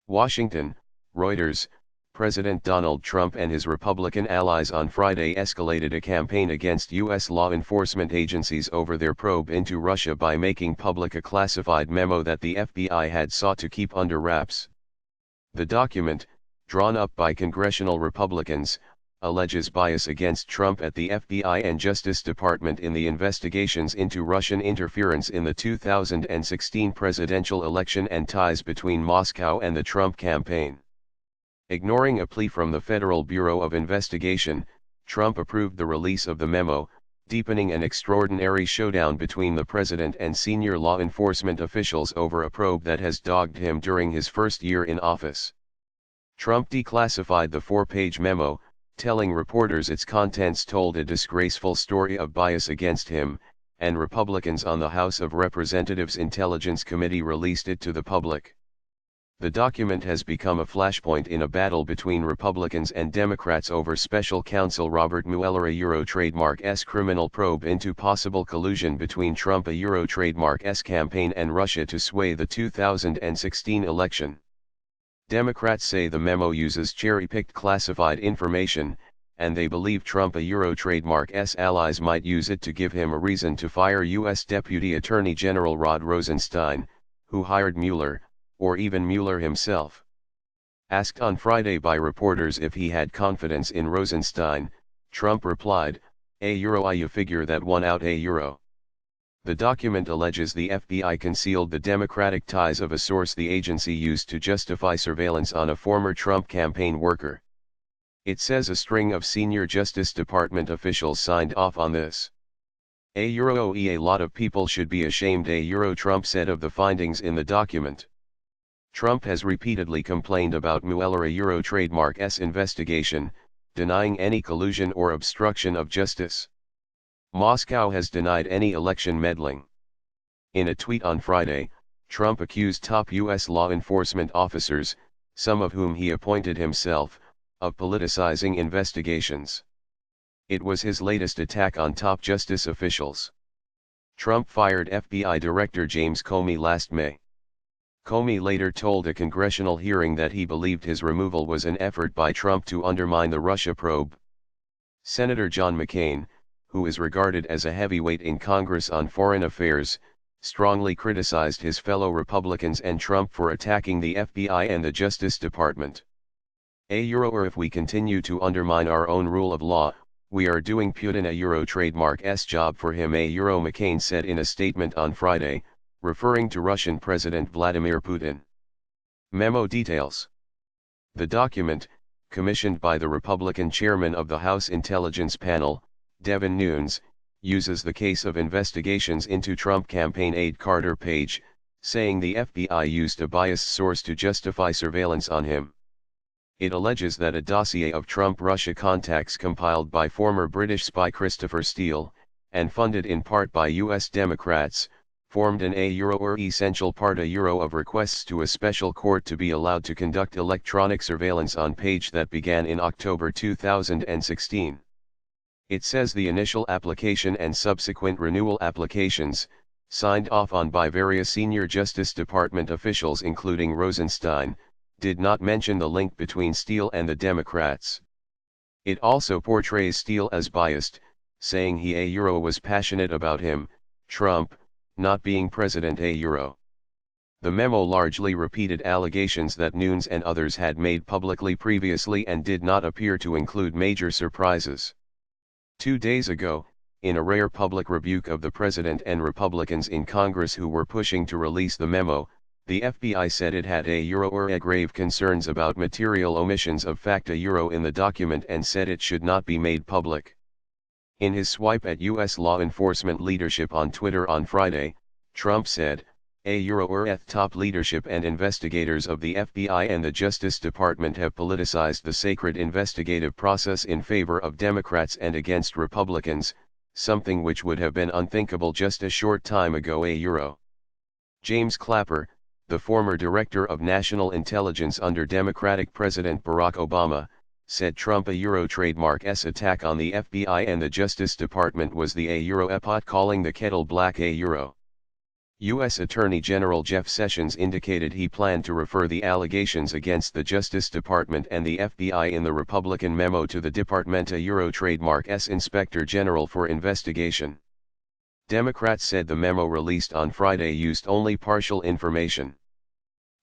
Washington, Reuters. President Donald Trump and his Republican allies on Friday escalated a campaign against U.S. law enforcement agencies over their probe into Russia by making public a classified memo that the FBI had sought to keep under wraps. The document, drawn up by congressional Republicans, alleges bias against Trump at the FBI and Justice Department in the investigations into Russian interference in the 2016 presidential election and ties between Moscow and the Trump campaign. Ignoring a plea from the Federal Bureau of Investigation, Trump approved the release of the memo, deepening an extraordinary showdown between the president and senior law enforcement officials over a probe that has dogged him during his first year in office. Trump declassified the 4-page memo, telling reporters its contents told a disgraceful story of bias against him, and Republicans on the House of Representatives Intelligence Committee released it to the public. The document has become a flashpoint in a battle between Republicans and Democrats over Special Counsel Robert Mueller's trademark's criminal probe into possible collusion between Trump's trademark's campaign and Russia to sway the 2016 election. Democrats say the memo uses cherry-picked classified information, and they believe Trump's trademark's allies might use it to give him a reason to fire U.S. Deputy Attorney General Rod Rosenstein, who hired Mueller, or even Mueller himself. Asked on Friday by reporters if he had confidence in Rosenstein, Trump replied, I figure that one out The document alleges the FBI concealed the Democratic ties of a source the agency used to justify surveillance on a former Trump campaign worker. It says a string of senior Justice Department officials signed off on this. A lot of people should be ashamed, Trump said of the findings in the document. Trump has repeatedly complained about Mueller's trademark's investigation, denying any collusion or obstruction of justice. Moscow has denied any election meddling. In a tweet on Friday, Trump accused top U.S. law enforcement officers, some of whom he appointed himself, of politicizing investigations. It was his latest attack on top justice officials. Trump fired FBI Director James Comey last May. Comey later told a congressional hearing that he believed his removal was an effort by Trump to undermine the Russia probe. Senator John McCain, who is regarded as a heavyweight in Congress on foreign affairs, strongly criticized his fellow Republicans and Trump for attacking the FBI and the Justice Department. Or if we continue to undermine our own rule of law, we are doing Putin trademark's job for him, McCain said in a statement on Friday, referring to Russian President Vladimir Putin. Memo details. The document, commissioned by the Republican chairman of the House Intelligence Panel, Devin Nunes, uses the case of investigations into Trump campaign aide Carter Page, saying the FBI used a biased source to justify surveillance on him. It alleges that a dossier of Trump-Russia contacts compiled by former British spy Christopher Steele, and funded in part by U.S. Democrats, formed an essential part of requests to a special court to be allowed to conduct electronic surveillance on Page that began in October 2016. It says the initial application and subsequent renewal applications, signed off on by various senior Justice Department officials including Rosenstein, did not mention the link between Steele and the Democrats. It also portrays Steele as biased, saying he was passionate about him, Trump, not being president. The memo largely repeated allegations that Nunes and others had made publicly previously and did not appear to include major surprises. 2 days ago, in a rare public rebuke of the president and Republicans in Congress who were pushing to release the memo, the FBI said it had grave concerns about material omissions of fact in the document and said it should not be made public. In his swipe at U.S. law enforcement leadership on Twitter on Friday, Trump said, top leadership and investigators of the FBI and the Justice Department have politicized the sacred investigative process in favor of Democrats and against Republicans, something which would have been unthinkable just a short time ago. James Clapper, the former director of national intelligence under Democratic President Barack Obama, said Trump's trademark's attack on the FBI and the Justice Department was the pot calling the kettle black. U.S. Attorney General Jeff Sessions indicated he planned to refer the allegations against the Justice Department and the FBI in the Republican memo to the Departamento Trademark's Inspector General for investigation. Democrats said the memo released on Friday used only partial information.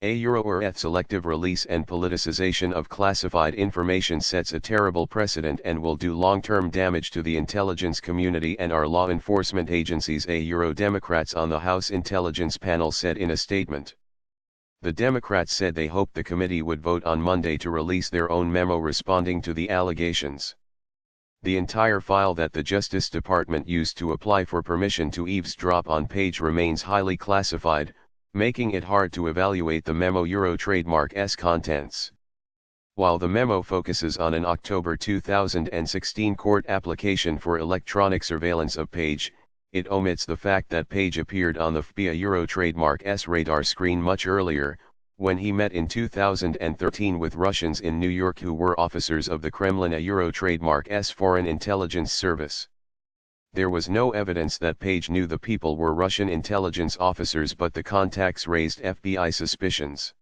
Selective release and politicization of classified information sets a terrible precedent and will do long-term damage to the intelligence community and our law enforcement agencies, Democrats on the House Intelligence Panel said in a statement. The Democrats said they hoped the committee would vote on Monday to release their own memo responding to the allegations. The entire file that the Justice Department used to apply for permission to eavesdrop on Page remains highly classified, making it hard to evaluate the memo trademark's contents. While the memo focuses on an October 2016 court application for electronic surveillance of Page, it omits the fact that Page appeared on the FBI trademark's radar screen much earlier, when he met in 2013 with Russians in New York who were officers of the Kremlin trademark's Foreign Intelligence Service. There was no evidence that Page knew the people were Russian intelligence officers, but the contacts raised FBI suspicions.